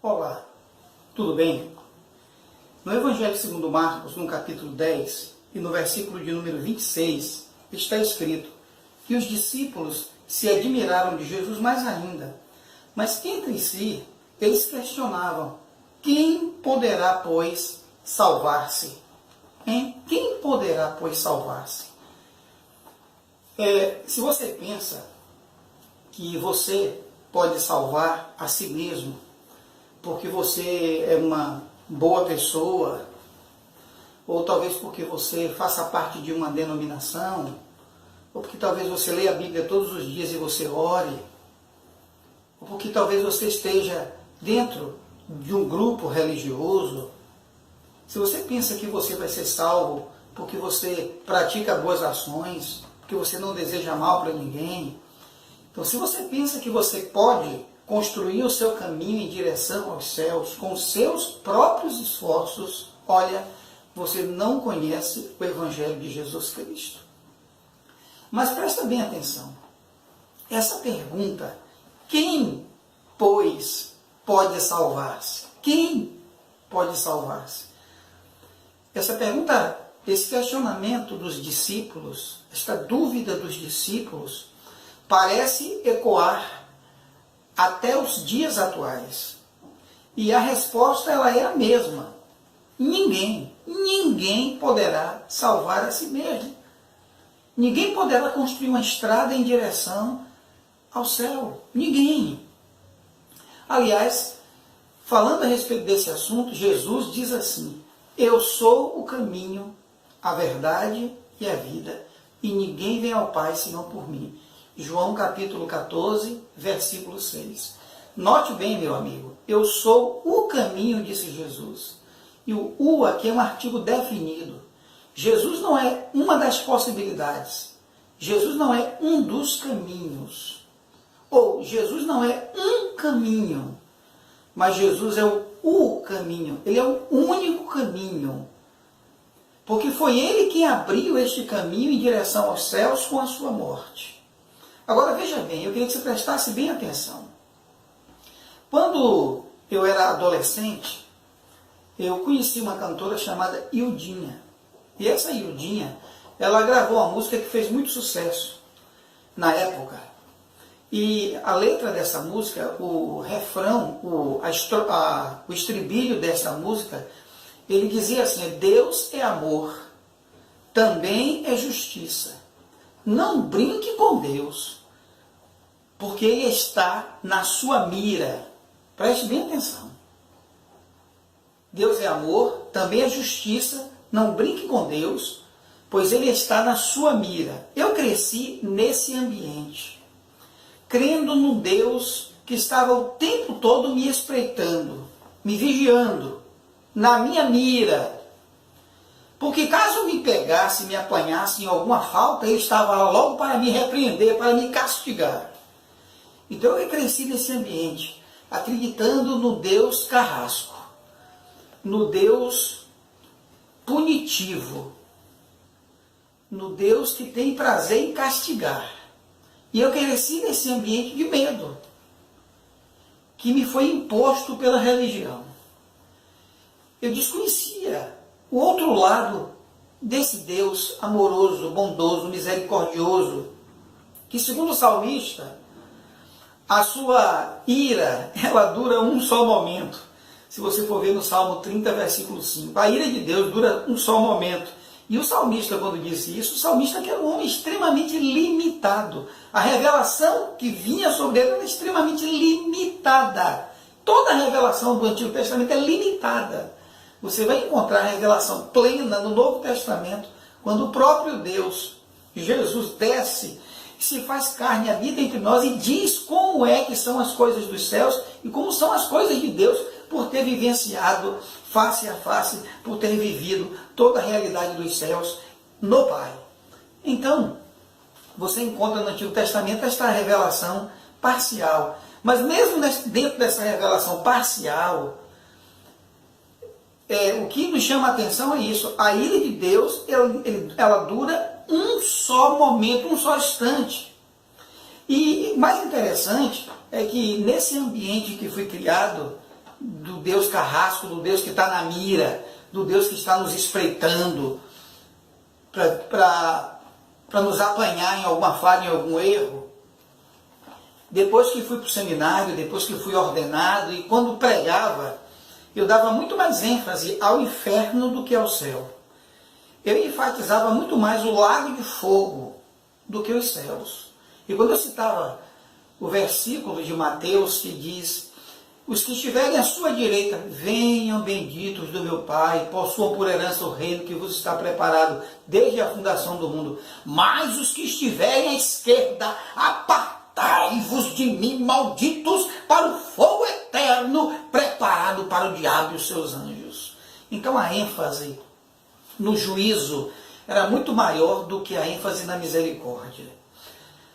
Olá, tudo bem? No Evangelho segundo Marcos, no capítulo 10 e no versículo de número 26, está escrito que os discípulos se admiraram de Jesus mais ainda, mas entre si eles questionavam: quem poderá, pois, salvar-se? Quem poderá, pois, salvar-se? Se você pensa que você pode salvar a si mesmo, porque você é uma boa pessoa, ou talvez porque você faça parte de uma denominação, ou porque talvez você leia a Bíblia todos os dias e você ore, ou porque talvez você esteja dentro de um grupo religioso. Se você pensa que você vai ser salvo porque você pratica boas ações, porque você não deseja mal para ninguém, então se você pensa que você pode construir o seu caminho em direção aos céus com os seus próprios esforços, olha, você não conhece o Evangelho de Jesus Cristo. Mas presta bem atenção. Essa pergunta, quem, pois, pode salvar-se? Quem pode salvar-se? Essa pergunta, esse questionamento dos discípulos, esta dúvida dos discípulos, parece ecoar até os dias atuais. E a resposta ela é a mesma. Ninguém poderá salvar a si mesmo. Ninguém poderá construir uma estrada em direção ao céu. Ninguém. Aliás, falando a respeito desse assunto, Jesus diz assim: eu sou o caminho, a verdade e a vida, e ninguém vem ao Pai senão por mim. João capítulo 14, versículo 6. Note bem, meu amigo, eu sou o caminho, disse Jesus. E o aqui é um artigo definido. Jesus não é uma das possibilidades. Jesus não é um dos caminhos. Ou Jesus não é um caminho. Mas Jesus é o caminho. Ele é o único caminho. Porque foi ele quem abriu este caminho em direção aos céus com a sua morte. Agora veja bem, eu queria que você prestasse bem atenção. Quando eu era adolescente, eu conheci uma cantora chamada Ildinha. E essa Ildinha, ela gravou uma música que fez muito sucesso na época. E a letra dessa música, o refrão, o estribilho dessa música, ele dizia assim: Deus é amor, também é justiça. Não brinque com Deus, porque Ele está na sua mira. Preste bem atenção. Deus é amor, também é justiça. Não brinque com Deus, pois Ele está na sua mira. Eu cresci nesse ambiente, crendo num Deus que estava o tempo todo me espreitando, me vigiando, na minha mira. Porque caso me pegasse, me apanhasse em alguma falta, Ele estava lá logo para me repreender, para me castigar. Então eu cresci nesse ambiente, acreditando no Deus carrasco, no Deus punitivo, no Deus que tem prazer em castigar. E eu cresci nesse ambiente de medo, que me foi imposto pela religião. Eu desconhecia o outro lado desse Deus amoroso, bondoso, misericordioso, que, segundo o salmista, a sua ira, ela dura um só momento. Se você for ver no Salmo 30, versículo 5, a ira de Deus dura um só momento. E o salmista, quando disse isso, o salmista que era um homem extremamente limitado. A revelação que vinha sobre ele era extremamente limitada. Toda a revelação do Antigo Testamento é limitada. Você vai encontrar a revelação plena no Novo Testamento, quando o próprio Deus, Jesus, desce e se faz carne, habita entre nós e diz como é que são as coisas dos céus e como são as coisas de Deus, por ter vivenciado face a face, por ter vivido toda a realidade dos céus no Pai. Então, você encontra no Antigo Testamento esta revelação parcial. Mas mesmo dentro dessa revelação parcial, o que nos chama a atenção é isso: a ira de Deus, ela dura um só momento, um só instante. E mais interessante é que nesse ambiente que foi criado, do Deus carrasco, do Deus que está na mira, do Deus que está nos espreitando para nos apanhar em alguma falha, em algum erro. Depois que fui para o seminário, depois que fui ordenado, e quando pregava, eu dava muito mais ênfase ao inferno do que ao céu. Eu enfatizava muito mais o lago de fogo do que os céus. E quando eu citava o versículo de Mateus que diz: os que estiverem à sua direita, venham benditos do meu Pai, possuam por herança o reino que vos está preparado desde a fundação do mundo. Mas os que estiverem à esquerda, apartai-vos de mim, malditos, para o fogo eterno, preparado para o diabo e os seus anjos. Então a ênfase no juízo era muito maior do que a ênfase na misericórdia.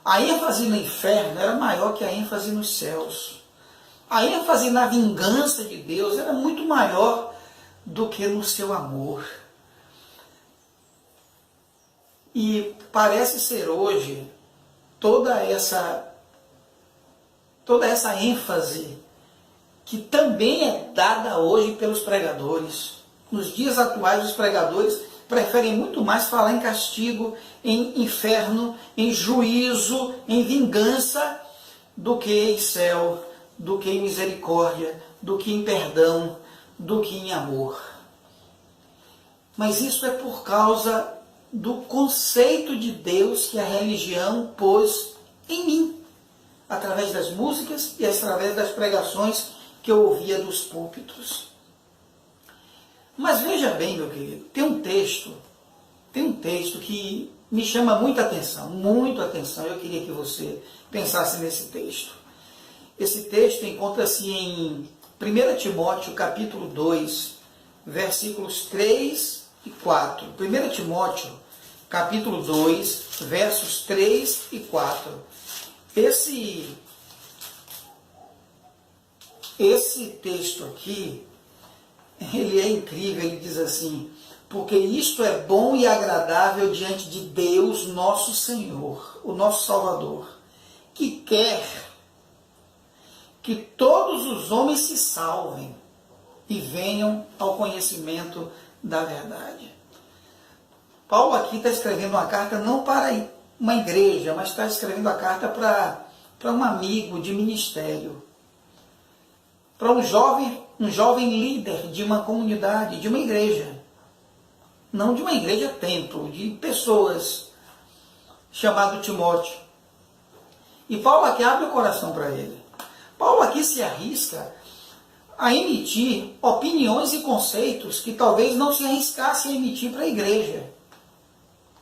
A ênfase no inferno era maior que a ênfase nos céus. A ênfase na vingança de Deus era muito maior do que no seu amor. E parece ser hoje toda essa ênfase que também é dada hoje pelos pregadores. Nos dias atuais, os pregadores preferem muito mais falar em castigo, em inferno, em juízo, em vingança, do que em céu, do que em misericórdia, do que em perdão, do que em amor. Mas isso é por causa do conceito de Deus que a religião pôs em mim, através das músicas e através das pregações que eu ouvia dos púlpitos. Mas veja bem, meu querido, tem um texto que me chama muita atenção, eu queria que você pensasse nesse texto. Esse texto encontra-se em 1 Timóteo, capítulo 2, versículos 3 e 4. 1 Timóteo, capítulo 2, versos 3 e 4. Esse texto aqui, ele é incrível, ele diz assim: porque isto é bom e agradável diante de Deus, nosso Senhor, o nosso Salvador, que quer que todos os homens se salvem e venham ao conhecimento da verdade. Paulo aqui está escrevendo uma carta não para uma igreja, mas está escrevendo a carta para um amigo de ministério, para um jovem líder de uma comunidade, de uma igreja. Não de uma igreja-templo, de pessoas, chamado Timóteo. E Paulo aqui abre o coração para ele. Paulo aqui se arrisca a emitir opiniões e conceitos que talvez não se arriscasse a emitir para a igreja,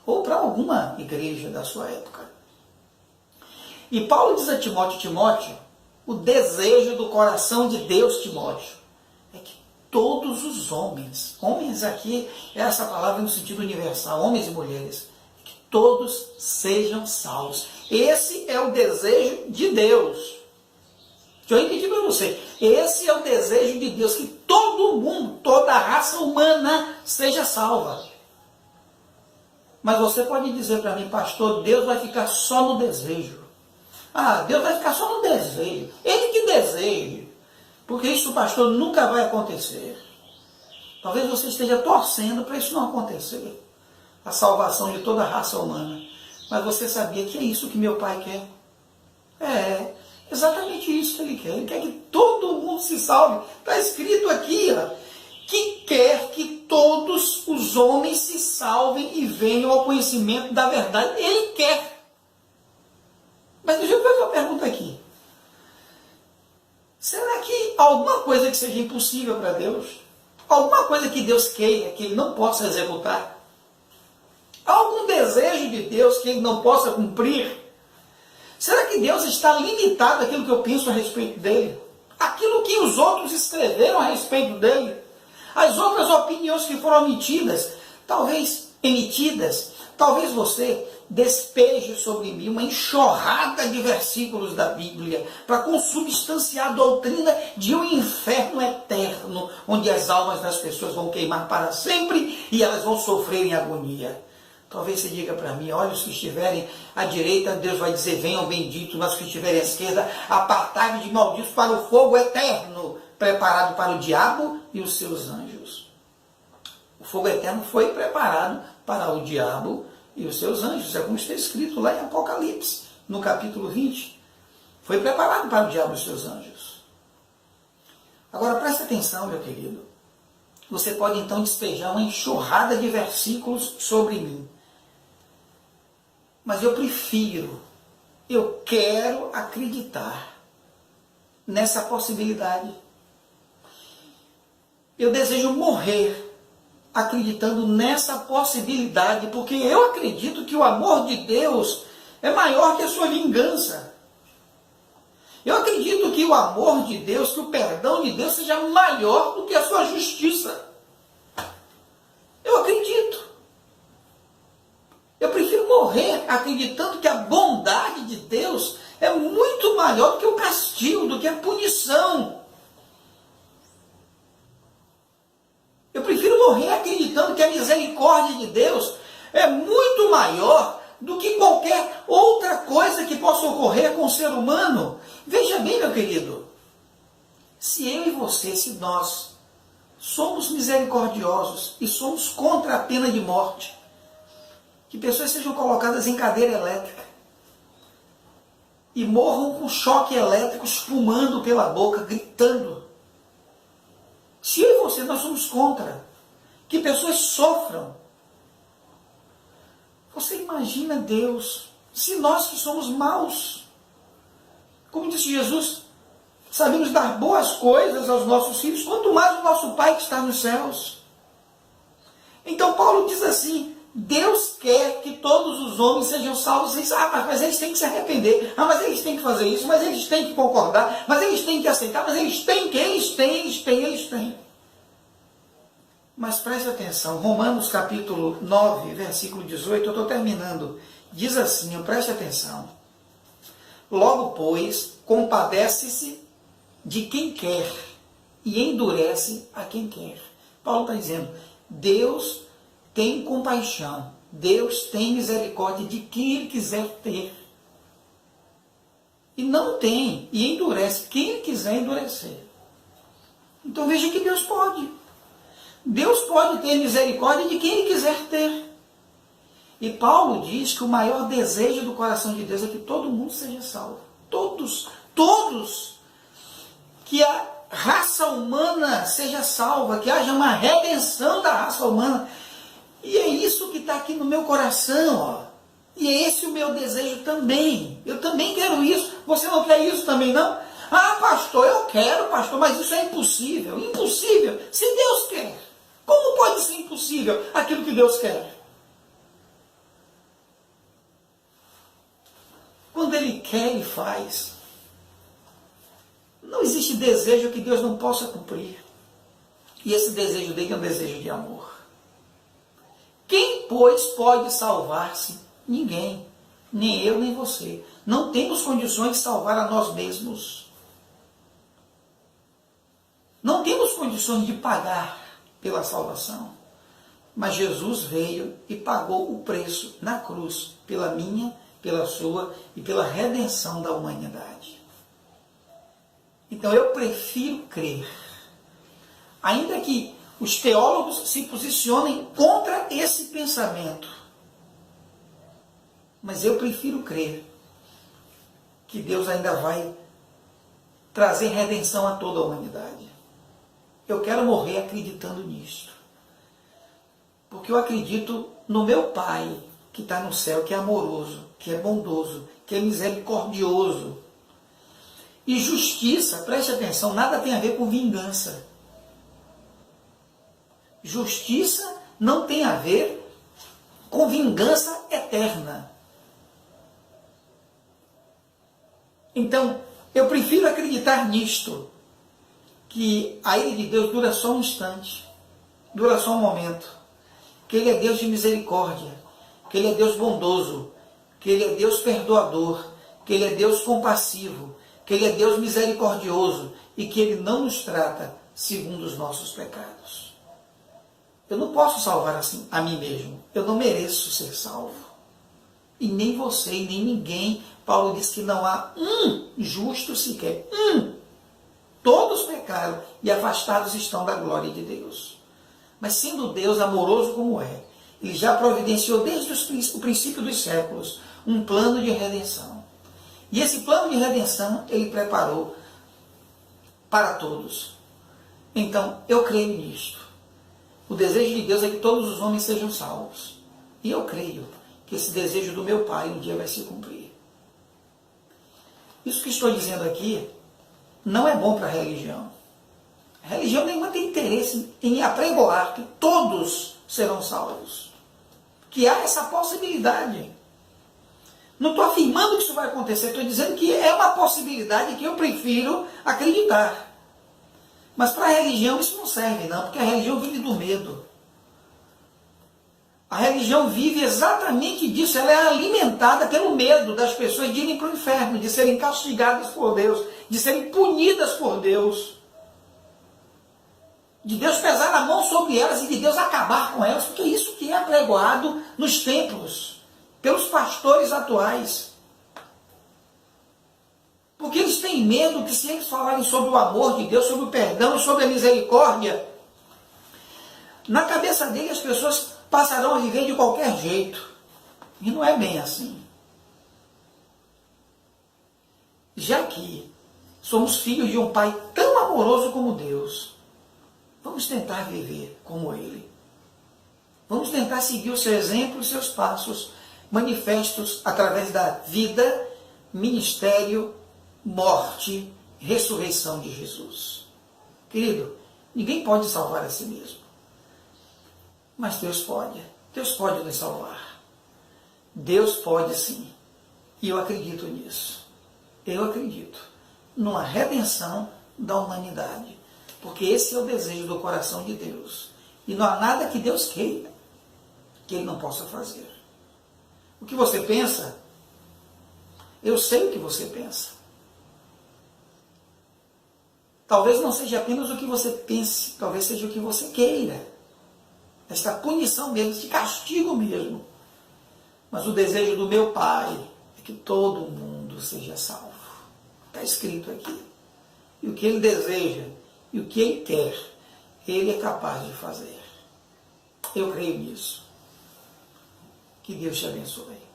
ou para alguma igreja da sua época. E Paulo diz a Timóteo: Timóteo, o desejo do coração de Deus, Timóteo, é que todos os homens aqui é essa palavra no sentido universal, homens e mulheres, que todos sejam salvos. Esse é o desejo de Deus. Deixa eu repetir para você. Esse é o desejo de Deus, que todo mundo, toda a raça humana seja salva. Mas você pode dizer para mim: pastor, Deus vai ficar só no desejo. Ah, Deus vai ficar só no desejo. Ele que deseja. Porque isso, pastor, nunca vai acontecer. Talvez você esteja torcendo para isso não acontecer. A salvação de toda a raça humana. Mas você sabia que é isso que meu Pai quer? É exatamente isso que Ele quer. Ele quer que todo mundo se salve. Está escrito aqui, ó, que quer que todos os homens se salvem e venham ao conhecimento da verdade. Ele quer. Mas deixa eu fazer uma pergunta aqui. Será que alguma coisa que seja impossível para Deus? Alguma coisa que Deus queira, que Ele não possa executar? Algum desejo de Deus que Ele não possa cumprir? Será que Deus está limitado àquilo que eu penso a respeito dEle? Aquilo que os outros escreveram a respeito dEle? As outras opiniões que foram emitidas, talvez você despeje sobre mim uma enxurrada de versículos da Bíblia para consubstanciar a doutrina de um inferno eterno, onde as almas das pessoas vão queimar para sempre e elas vão sofrer em agonia. Talvez você diga para mim, olha, os que estiverem à direita, Deus vai dizer, venham benditos, mas os que estiverem à esquerda, apartai-vos de malditos para o fogo eterno, preparado para o diabo e os seus anjos. O fogo eterno foi preparado para o diabo e os seus anjos, é como está escrito lá em Apocalipse, no capítulo 20. Foi preparado para o diabo e os seus anjos. Agora preste atenção, meu querido. Você pode então despejar uma enxurrada de versículos sobre mim. Mas eu quero acreditar nessa possibilidade. Eu desejo morrer acreditando nessa possibilidade, porque eu acredito que o amor de Deus é maior que a sua vingança. Eu acredito que o amor de Deus, que o perdão de Deus seja maior do que a sua justiça. Eu acredito. Eu prefiro morrer acreditando que a bondade de Deus é muito maior do que o castigo, do que a punição. Eu prefiro morrer acreditando que a misericórdia de Deus é muito maior do que qualquer outra coisa que possa ocorrer com o ser humano. Veja bem, meu querido, se eu e você, se nós somos misericordiosos e somos contra a pena de morte, que pessoas sejam colocadas em cadeira elétrica e morram com choque elétrico espumando pela boca, gritando. Se eu e você, nós somos contra que pessoas sofram. Você imagina Deus, se nós que somos maus, como disse Jesus, sabemos dar boas coisas aos nossos filhos, quanto mais o nosso Pai que está nos céus. Então Paulo diz assim, Deus quer que todos os homens sejam salvos. Mas eles têm que se arrepender. Mas eles têm que fazer isso. Mas eles têm que concordar. Mas eles têm que aceitar. Mas eles têm. Mas preste atenção. Romanos capítulo 9, versículo 18. Eu estou terminando. Diz assim, preste atenção. Logo, pois, compadece-se de quem quer e endurece a quem quer. Paulo está dizendo, Deus tem compaixão, Deus tem misericórdia de quem Ele quiser ter. E não tem, e endurece quem Ele quiser endurecer. Então veja que Deus pode. Deus pode ter misericórdia de quem Ele quiser ter. E Paulo diz que o maior desejo do coração de Deus é que todo mundo seja salvo. Todos. Que a raça humana seja salva, que haja uma redenção da raça humana. E é isso que está aqui no meu coração, ó. E é esse o meu desejo também. Eu também quero isso. Você não quer isso também, não? Pastor, eu quero, pastor, mas isso é impossível. Impossível. Se Deus quer. Como pode ser impossível aquilo que Deus quer? Quando Ele quer, Ele faz. Não existe desejo que Deus não possa cumprir. E esse desejo dele é um desejo de amor. Quem, pois, pode salvar-se? Ninguém. Nem eu, nem você. Não temos condições de salvar a nós mesmos. Não temos condições de pagar pela salvação. Mas Jesus veio e pagou o preço na cruz, pela minha, pela sua e pela redenção da humanidade. Então eu prefiro crer. Ainda que os teólogos se posicionem contra esse pensamento. Mas eu prefiro crer que Deus ainda vai trazer redenção a toda a humanidade. Eu quero morrer acreditando nisso. Porque eu acredito no meu Pai, que está no céu, que é amoroso, que é bondoso, que é misericordioso. E justiça, preste atenção, nada tem a ver com vingança. Justiça não tem a ver com vingança eterna. Então, eu prefiro acreditar nisto, que a ira de Deus dura só um instante, dura só um momento, que Ele é Deus de misericórdia, que Ele é Deus bondoso, que Ele é Deus perdoador, que Ele é Deus compassivo, que Ele é Deus misericordioso e que Ele não nos trata segundo os nossos pecados. Eu não posso salvar assim a mim mesmo. Eu não mereço ser salvo. E nem você, e nem ninguém. Paulo diz que não há um justo sequer. Todos pecaram e afastados estão da glória de Deus. Mas sendo Deus amoroso como é, Ele já providenciou desde o princípio dos séculos um plano de redenção. E esse plano de redenção Ele preparou para todos. Então, eu creio nisto. O desejo de Deus é que todos os homens sejam salvos. E eu creio que esse desejo do meu Pai um dia vai se cumprir. Isso que estou dizendo aqui não é bom para a religião. A religião nenhuma tem interesse em apregoar que todos serão salvos. Que há essa possibilidade. Não estou afirmando que isso vai acontecer, estou dizendo que é uma possibilidade que eu prefiro acreditar. Mas para a religião isso não serve, não, porque a religião vive do medo. A religião vive exatamente disso, ela é alimentada pelo medo das pessoas de irem para o inferno, de serem castigadas por Deus, de serem punidas por Deus. De Deus pesar a mão sobre elas e de Deus acabar com elas, porque é isso que é apregoado nos templos, pelos pastores atuais. Porque eles têm medo que se eles falarem sobre o amor de Deus, sobre o perdão e sobre a misericórdia, na cabeça deles as pessoas passarão a viver de qualquer jeito. E não é bem assim. Já que somos filhos de um Pai tão amoroso como Deus, vamos tentar viver como Ele. Vamos tentar seguir o seu exemplo e os seus passos manifestos através da vida, ministério, morte, ressurreição de Jesus. Querido, ninguém pode salvar a si mesmo. Mas Deus pode. Deus pode nos salvar. Deus pode sim. E eu acredito nisso. Eu acredito numa redenção da humanidade. Porque esse é o desejo do coração de Deus. E não há nada que Deus queira que Ele não possa fazer. O que você pensa, eu sei o que você pensa. Talvez não seja apenas o que você pense, talvez seja o que você queira. Esta punição mesmo, este castigo mesmo. Mas o desejo do meu Pai é que todo mundo seja salvo. Está escrito aqui. E o que Ele deseja e o que Ele quer, Ele é capaz de fazer. Eu creio nisso. Que Deus te abençoe.